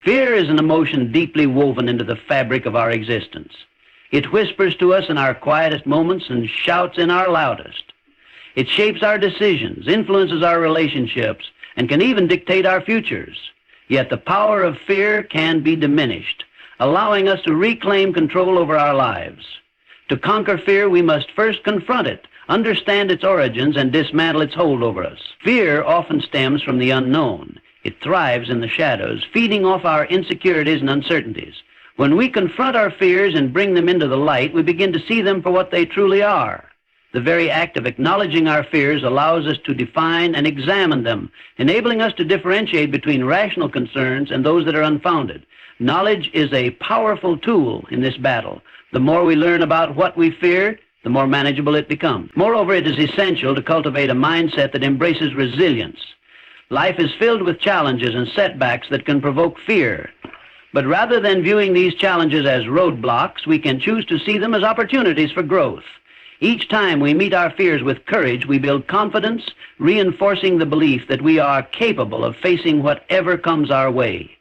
Fear is an emotion deeply woven into the fabric of our existence. It whispers to us in our quietest moments and shouts in our loudest. It shapes our decisions, influences our relationships, and can even dictate our futures. Yet the power of fear can be diminished, allowing us to reclaim control over our lives. To conquer fear, we must first confront it, understand its origins, and dismantle its hold over us. Fear often stems from the unknown. It thrives in the shadows, feeding off our insecurities and uncertainties. When we confront our fears and bring them into the light, we begin to see them for what they truly are. The very act of acknowledging our fears allows us to define and examine them, enabling us to differentiate between rational concerns and those that are unfounded. Knowledge is a powerful tool in this battle. The more we learn about what we fear, the more manageable it becomes. Moreover, it is essential to cultivate a mindset that embraces resilience. Life is filled with challenges and setbacks that can provoke fear. But rather than viewing these challenges as roadblocks, we can choose to see them as opportunities for growth. Each time we meet our fears with courage, we build confidence, reinforcing the belief that we are capable of facing whatever comes our way.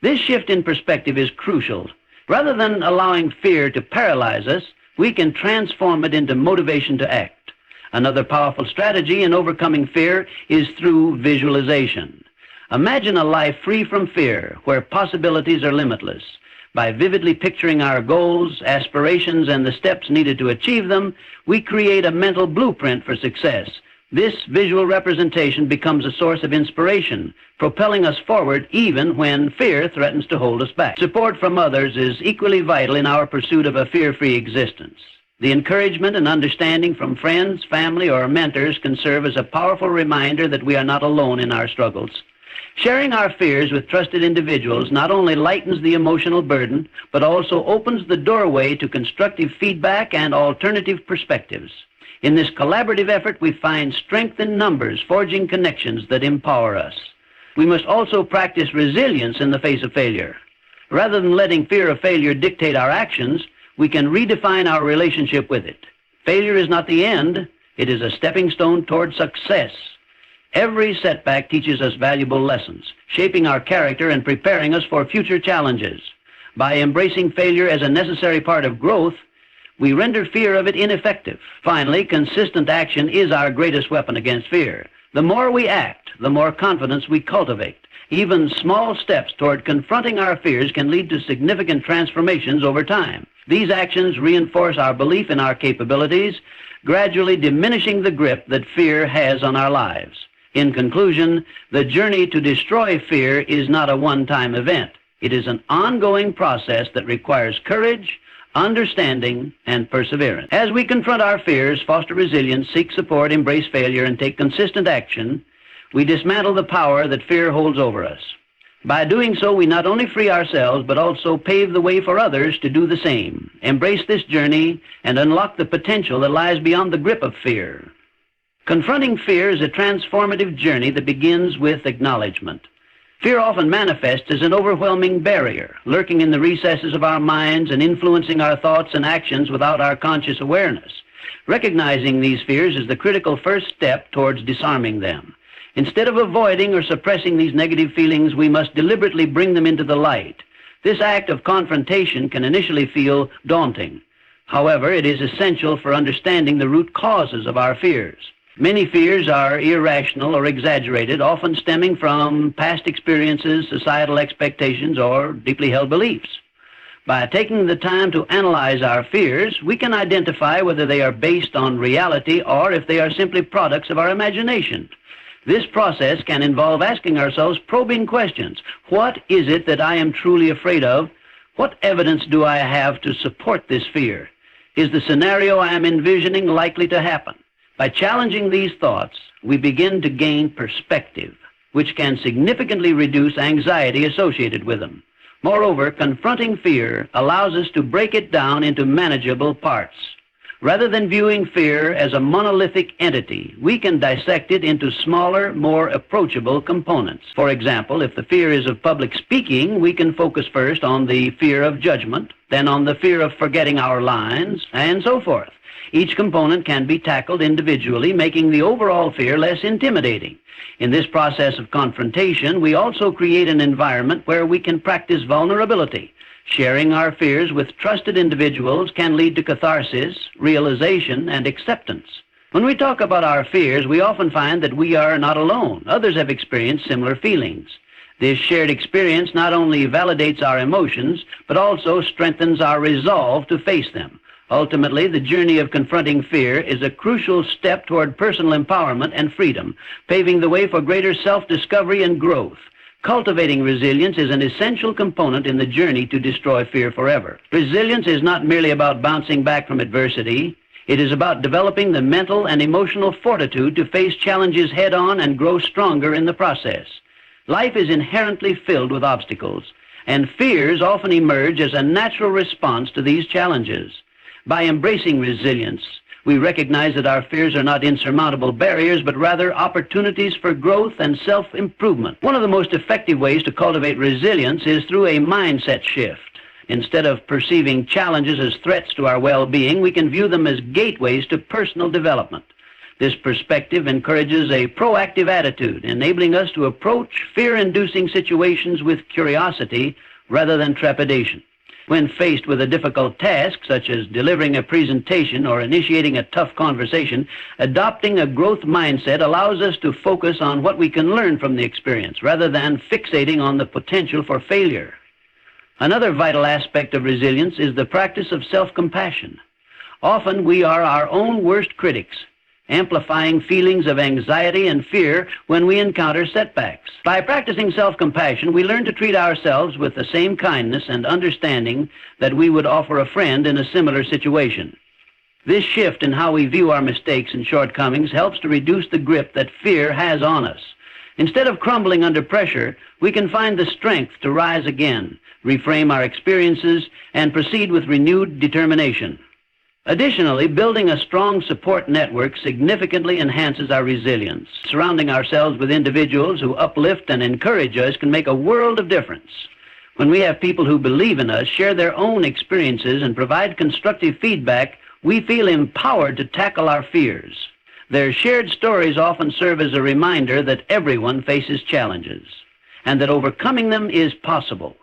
This shift in perspective is crucial. Rather than allowing fear to paralyze us, we can transform it into motivation to act. Another powerful strategy in overcoming fear is through visualization. Imagine a life free from fear, where possibilities are limitless. By vividly picturing our goals, aspirations, and the steps needed to achieve them, we create a mental blueprint for success. This visual representation becomes a source of inspiration, propelling us forward even when fear threatens to hold us back. Support from others is equally vital in our pursuit of a fear-free existence. The encouragement and understanding from friends, family, or mentors can serve as a powerful reminder that we are not alone in our struggles. Sharing our fears with trusted individuals not only lightens the emotional burden, but also opens the doorway to constructive feedback and alternative perspectives. In this collaborative effort, we find strength in numbers, forging connections that empower us. We must also practice resilience in the face of failure. Rather than letting fear of failure dictate our actions, we can redefine our relationship with it. Failure is not the end. It is a stepping stone toward success. Every setback teaches us valuable lessons, shaping our character and preparing us for future challenges. By embracing failure as a necessary part of growth, we render fear of it ineffective. Finally, consistent action is our greatest weapon against fear. The more we act, the more confidence we cultivate. Even small steps toward confronting our fears can lead to significant transformations over time. These actions reinforce our belief in our capabilities, gradually diminishing the grip that fear has on our lives. In conclusion, the journey to destroy fear is not a one-time event. It is an ongoing process that requires courage, understanding, and perseverance. As we confront our fears, foster resilience, seek support, embrace failure, and take consistent action, we dismantle the power that fear holds over us. By doing so, we not only free ourselves, but also pave the way for others to do the same. Embrace this journey and unlock the potential that lies beyond the grip of fear. Confronting fear is a transformative journey that begins with acknowledgement. Fear often manifests as an overwhelming barrier, lurking in the recesses of our minds and influencing our thoughts and actions without our conscious awareness. Recognizing these fears is the critical first step towards disarming them. Instead of avoiding or suppressing these negative feelings, we must deliberately bring them into the light. This act of confrontation can initially feel daunting. However, it is essential for understanding the root causes of our fears. Many fears are irrational or exaggerated, often stemming from past experiences, societal expectations, or deeply held beliefs. By taking the time to analyze our fears, we can identify whether they are based on reality or if they are simply products of our imagination. This process can involve asking ourselves probing questions. What is it that I am truly afraid of? What evidence do I have to support this fear? Is the scenario I am envisioning likely to happen? By challenging these thoughts, we begin to gain perspective, which can significantly reduce anxiety associated with them. Moreover, confronting fear allows us to break it down into manageable parts. Rather than viewing fear as a monolithic entity, we can dissect it into smaller, more approachable components. For example, if the fear is of public speaking, we can focus first on the fear of judgment, then on the fear of forgetting our lines, and so forth. Each component can be tackled individually, making the overall fear less intimidating. In this process of confrontation, we also create an environment where we can practice vulnerability. Sharing our fears with trusted individuals can lead to catharsis, realization, and acceptance. When we talk about our fears, we often find that we are not alone. Others have experienced similar feelings. This shared experience not only validates our emotions, but also strengthens our resolve to face them. Ultimately, the journey of confronting fear is a crucial step toward personal empowerment and freedom, paving the way for greater self-discovery and growth. Cultivating resilience is an essential component in the journey to destroy fear forever. Resilience is not merely about bouncing back from adversity. It is about developing the mental and emotional fortitude to face challenges head-on and grow stronger in the process. Life is inherently filled with obstacles, and fears often emerge as a natural response to these challenges. By embracing resilience, we recognize that our fears are not insurmountable barriers, but rather opportunities for growth and self-improvement. One of the most effective ways to cultivate resilience is through a mindset shift. Instead of perceiving challenges as threats to our well-being, we can view them as gateways to personal development. This perspective encourages a proactive attitude, enabling us to approach fear-inducing situations with curiosity rather than trepidation. When faced with a difficult task, such as delivering a presentation or initiating a tough conversation, adopting a growth mindset allows us to focus on what we can learn from the experience rather than fixating on the potential for failure. Another vital aspect of resilience is the practice of self-compassion. Often we are our own worst critics, amplifying feelings of anxiety and fear when we encounter setbacks. By practicing self-compassion, we learn to treat ourselves with the same kindness and understanding that we would offer a friend in a similar situation. This shift in how we view our mistakes and shortcomings helps to reduce the grip that fear has on us. Instead of crumbling under pressure, we can find the strength to rise again, reframe our experiences, and proceed with renewed determination. Additionally, building a strong support network significantly enhances our resilience. Surrounding ourselves with individuals who uplift and encourage us can make a world of difference. When we have people who believe in us, share their own experiences, and provide constructive feedback, we feel empowered to tackle our fears. Their shared stories often serve as a reminder that everyone faces challenges, and that overcoming them is possible.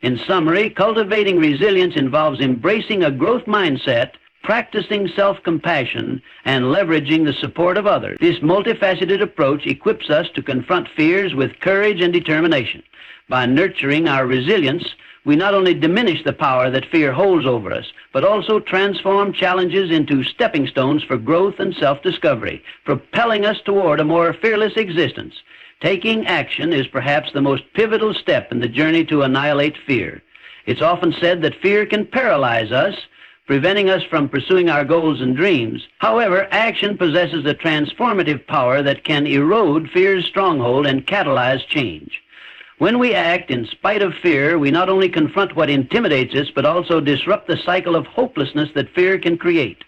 In summary, cultivating resilience involves embracing a growth mindset, practicing self-compassion, and leveraging the support of others. This multifaceted approach equips us to confront fears with courage and determination. By nurturing our resilience, we not only diminish the power that fear holds over us, but also transform challenges into stepping stones for growth and self-discovery, propelling us toward a more fearless existence. Taking action is perhaps the most pivotal step in the journey to annihilate fear. It's often said that fear can paralyze us, preventing us from pursuing our goals and dreams. However, action possesses a transformative power that can erode fear's stronghold and catalyze change. When we act in spite of fear, we not only confront what intimidates us, but also disrupt the cycle of hopelessness that fear can create.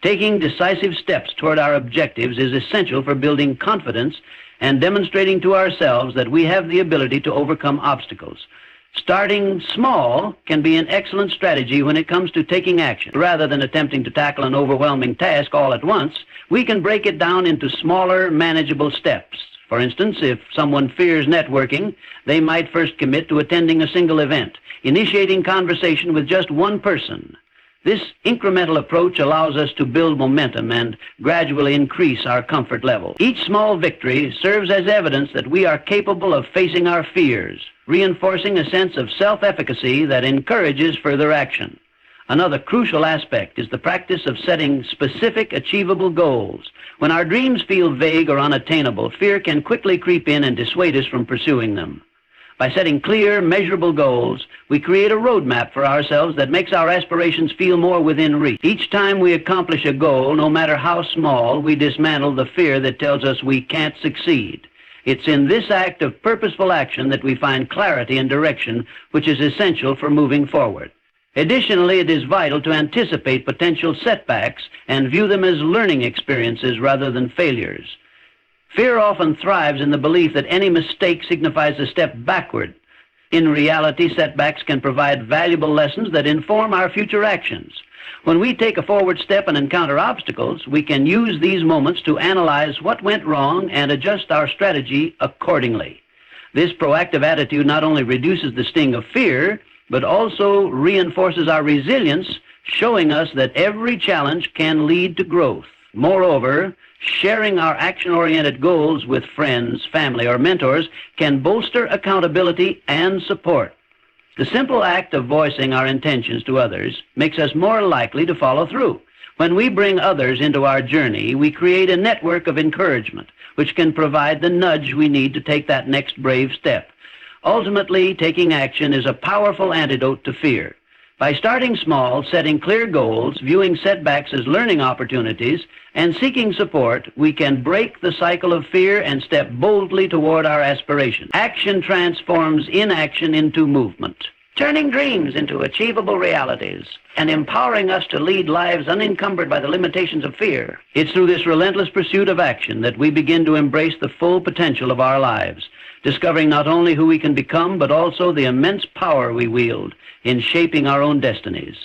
Taking decisive steps toward our objectives is essential for building confidence and demonstrating to ourselves that we have the ability to overcome obstacles. Starting small can be an excellent strategy when it comes to taking action. Rather than attempting to tackle an overwhelming task all at once, we can break it down into smaller, manageable steps. For instance, if someone fears networking, they might first commit to attending a single event, initiating conversation with just one person. This incremental approach allows us to build momentum and gradually increase our comfort level. Each small victory serves as evidence that we are capable of facing our fears, reinforcing a sense of self-efficacy that encourages further action. Another crucial aspect is the practice of setting specific, achievable goals. When our dreams feel vague or unattainable, fear can quickly creep in and dissuade us from pursuing them. By setting clear, measurable goals, we create a roadmap for ourselves that makes our aspirations feel more within reach. Each time we accomplish a goal, no matter how small, we dismantle the fear that tells us we can't succeed. It's in this act of purposeful action that we find clarity and direction, which is essential for moving forward. Additionally, it is vital to anticipate potential setbacks and view them as learning experiences rather than failures. Fear often thrives in the belief that any mistake signifies a step backward. In reality, setbacks can provide valuable lessons that inform our future actions. When we take a forward step and encounter obstacles, we can use these moments to analyze what went wrong and adjust our strategy accordingly. This proactive attitude not only reduces the sting of fear, but also reinforces our resilience, showing us that every challenge can lead to growth. Moreover, sharing our action-oriented goals with friends, family, or mentors can bolster accountability and support. The simple act of voicing our intentions to others makes us more likely to follow through. When we bring others into our journey, we create a network of encouragement, which can provide the nudge we need to take that next brave step. Ultimately, taking action is a powerful antidote to fear. By starting small, setting clear goals, viewing setbacks as learning opportunities, and seeking support, we can break the cycle of fear and step boldly toward our aspiration. Action transforms inaction into movement, turning dreams into achievable realities and empowering us to lead lives unencumbered by the limitations of fear. It's through this relentless pursuit of action that we begin to embrace the full potential of our lives, discovering not only who we can become, but also the immense power we wield in shaping our own destinies.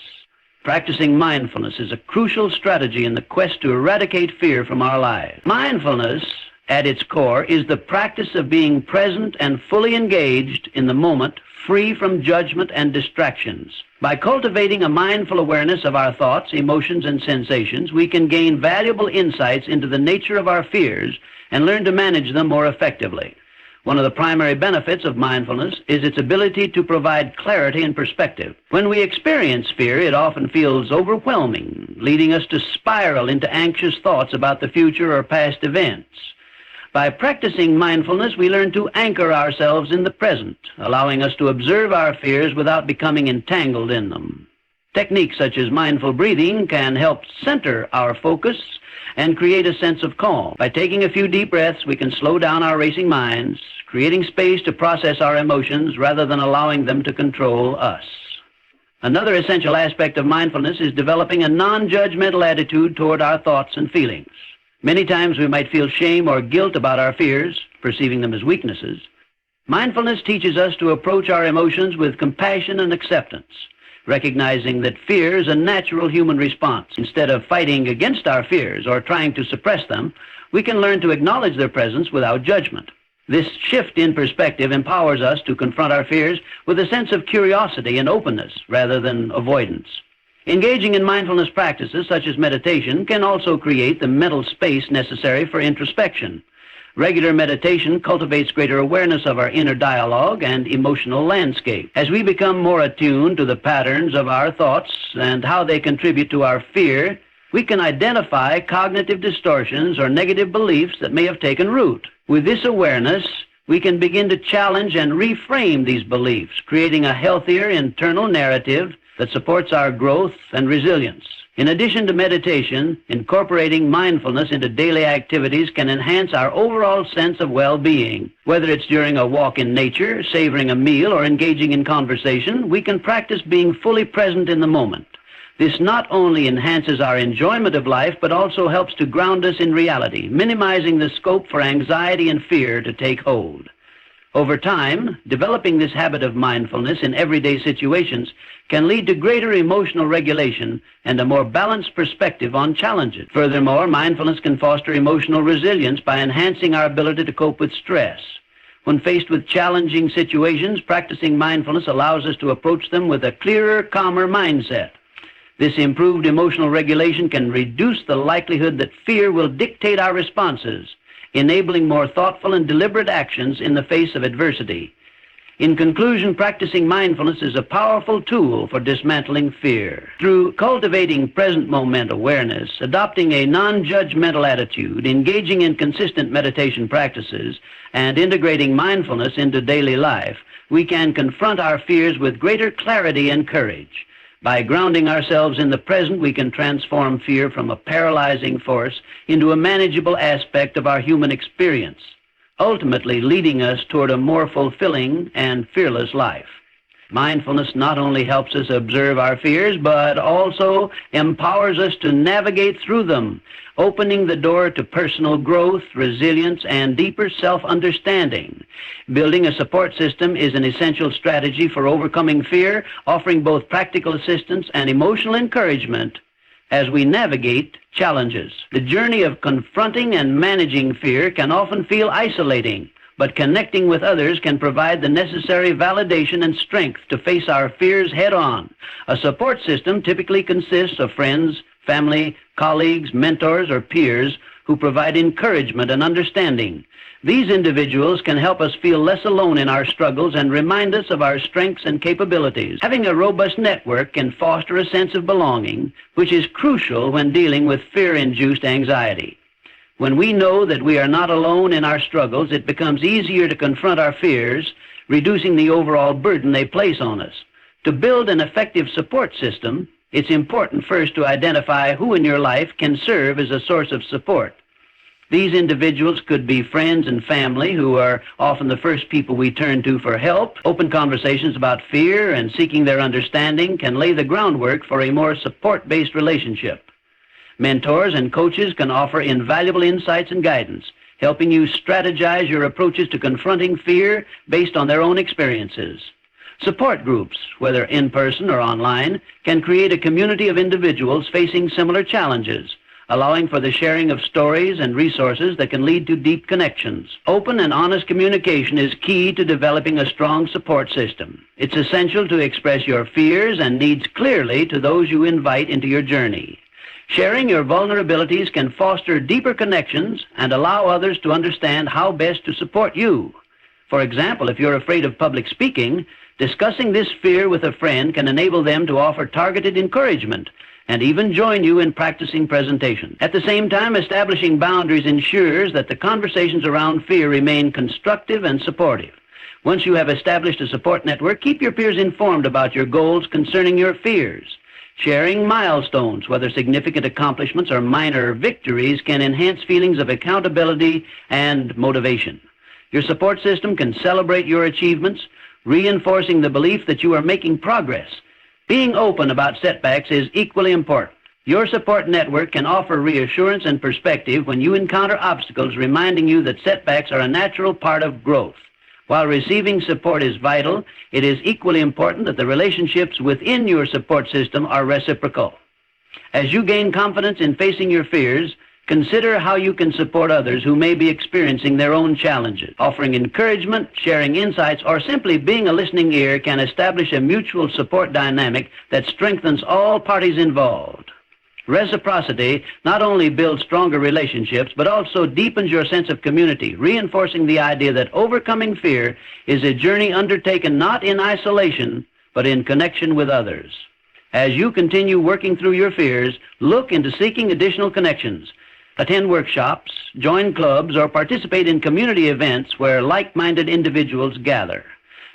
Practicing mindfulness is a crucial strategy in the quest to eradicate fear from our lives. Mindfulness, at its core, is the practice of being present and fully engaged in the moment, free from judgment and distractions. By cultivating a mindful awareness of our thoughts, emotions, and sensations, we can gain valuable insights into the nature of our fears and learn to manage them more effectively. One of the primary benefits of mindfulness is its ability to provide clarity and perspective. When we experience fear, it often feels overwhelming, leading us to spiral into anxious thoughts about the future or past events. By practicing mindfulness, we learn to anchor ourselves in the present, allowing us to observe our fears without becoming entangled in them. Techniques such as mindful breathing can help center our focus and create a sense of calm. By taking a few deep breaths, we can slow down our racing minds, creating space to process our emotions rather than allowing them to control us. Another essential aspect of mindfulness is developing a non-judgmental attitude toward our thoughts and feelings. Many times we might feel shame or guilt about our fears, perceiving them as weaknesses. Mindfulness teaches us to approach our emotions with compassion and acceptance, recognizing that fear is a natural human response. Instead of fighting against our fears or trying to suppress them, we can learn to acknowledge their presence without judgment. This shift in perspective empowers us to confront our fears with a sense of curiosity and openness rather than avoidance. Engaging in mindfulness practices such as meditation can also create the mental space necessary for introspection. Regular meditation cultivates greater awareness of our inner dialogue and emotional landscape. As we become more attuned to the patterns of our thoughts and how they contribute to our fear, we can identify cognitive distortions or negative beliefs that may have taken root. With this awareness, we can begin to challenge and reframe these beliefs, creating a healthier internal narrative that supports our growth and resilience. In addition to meditation, incorporating mindfulness into daily activities can enhance our overall sense of well-being. Whether it's during a walk in nature, savoring a meal, or engaging in conversation, we can practice being fully present in the moment. This not only enhances our enjoyment of life, but also helps to ground us in reality, minimizing the scope for anxiety and fear to take hold. Over time, developing this habit of mindfulness in everyday situations can lead to greater emotional regulation and a more balanced perspective on challenges. Furthermore, mindfulness can foster emotional resilience by enhancing our ability to cope with stress. When faced with challenging situations, practicing mindfulness allows us to approach them with a clearer, calmer mindset. This improved emotional regulation can reduce the likelihood that fear will dictate our responses, enabling more thoughtful and deliberate actions in the face of adversity. In conclusion, practicing mindfulness is a powerful tool for dismantling fear. Through cultivating present moment awareness, adopting a non-judgmental attitude, engaging in consistent meditation practices, and integrating mindfulness into daily life, we can confront our fears with greater clarity and courage. By grounding ourselves in the present, we can transform fear from a paralyzing force into a manageable aspect of our human experience, ultimately leading us toward a more fulfilling and fearless life. Mindfulness not only helps us observe our fears, but also empowers us to navigate through them, opening the door to personal growth, resilience, and deeper self-understanding. Building a support system is an essential strategy for overcoming fear, offering both practical assistance and emotional encouragement as we navigate challenges. The journey of confronting and managing fear can often feel isolating, but connecting with others can provide the necessary validation and strength to face our fears head-on. A support system typically consists of friends, family, colleagues, mentors, or peers who provide encouragement and understanding. These individuals can help us feel less alone in our struggles and remind us of our strengths and capabilities. Having a robust network can foster a sense of belonging, which is crucial when dealing with fear-induced anxiety. When we know that we are not alone in our struggles, it becomes easier to confront our fears, reducing the overall burden they place on us. To build an effective support system, it's important first to identify who in your life can serve as a source of support. These individuals could be friends and family, who are often the first people we turn to for help. Open conversations about fear and seeking their understanding can lay the groundwork for a more support-based relationship. Mentors and coaches can offer invaluable insights and guidance, helping you strategize your approaches to confronting fear based on their own experiences. Support groups, whether in person or online, can create a community of individuals facing similar challenges, allowing for the sharing of stories and resources that can lead to deep connections. Open and honest communication is key to developing a strong support system. It's essential to express your fears and needs clearly to those you invite into your journey. Sharing your vulnerabilities can foster deeper connections and allow others to understand how best to support you. For example, if you're afraid of public speaking, discussing this fear with a friend can enable them to offer targeted encouragement and even join you in practicing presentation. At the same time, establishing boundaries ensures that the conversations around fear remain constructive and supportive. Once you have established a support network, keep your peers informed about your goals concerning your fears. Sharing milestones, whether significant accomplishments or minor victories, can enhance feelings of accountability and motivation. Your support system can celebrate your achievements, reinforcing the belief that you are making progress. Being open about setbacks is equally important. Your support network can offer reassurance and perspective when you encounter obstacles, reminding you that setbacks are a natural part of growth. While receiving support is vital, it is equally important that the relationships within your support system are reciprocal. As you gain confidence in facing your fears, consider how you can support others who may be experiencing their own challenges. Offering encouragement, sharing insights, or simply being a listening ear can establish a mutual support dynamic that strengthens all parties involved. Reciprocity not only builds stronger relationships, but also deepens your sense of community, reinforcing the idea that overcoming fear is a journey undertaken not in isolation, but in connection with others. As you continue working through your fears, look into seeking additional connections. Attend workshops, join clubs, or participate in community events where like-minded individuals gather.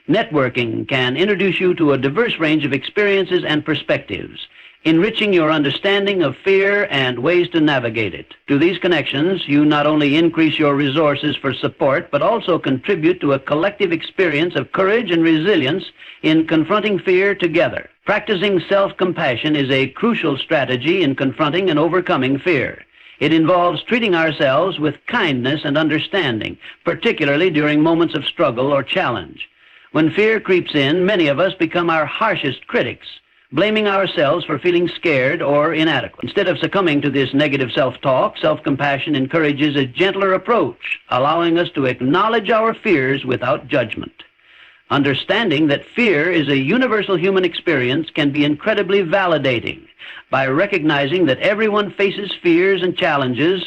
Networking can introduce you to a diverse range of experiences and perspectives, enriching your understanding of fear and ways to navigate it. Through these connections, you not only increase your resources for support, but also contribute to a collective experience of courage and resilience in confronting fear together. Practicing self-compassion is a crucial strategy in confronting and overcoming fear. It involves treating ourselves with kindness and understanding, particularly during moments of struggle or challenge. When fear creeps in, many of us become our harshest critics, blaming ourselves for feeling scared or inadequate. Instead of succumbing to this negative self-talk, self-compassion encourages a gentler approach, allowing us to acknowledge our fears without judgment. Understanding that fear is a universal human experience can be incredibly validating. By recognizing that everyone faces fears and challenges,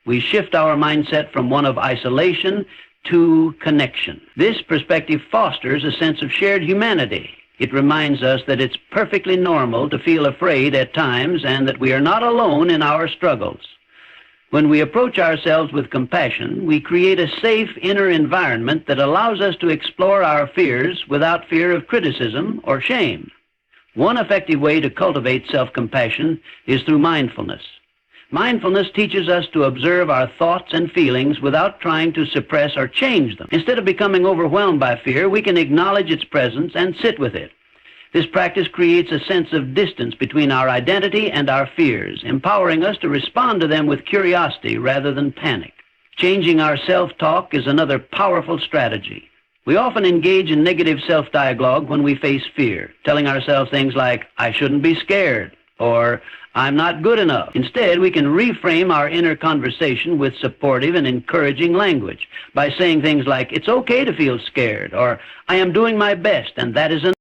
we shift our mindset from one of isolation to connection. This perspective fosters a sense of shared humanity. It reminds us that it's perfectly normal to feel afraid at times and that we are not alone in our struggles. When we approach ourselves with compassion, we create a safe inner environment that allows us to explore our fears without fear of criticism or shame. One effective way to cultivate self-compassion is through mindfulness. Mindfulness teaches us to observe our thoughts and feelings without trying to suppress or change them. Instead of becoming overwhelmed by fear, we can acknowledge its presence and sit with it. This practice creates a sense of distance between our identity and our fears, empowering us to respond to them with curiosity rather than panic. Changing our self-talk is another powerful strategy. We often engage in negative self-dialogue when we face fear, telling ourselves things like, "I shouldn't be scared," or "I'm not good enough." Instead, we can reframe our inner conversation with supportive and encouraging language by saying things like, "It's okay to feel scared," or "I am doing my best, and that is enough."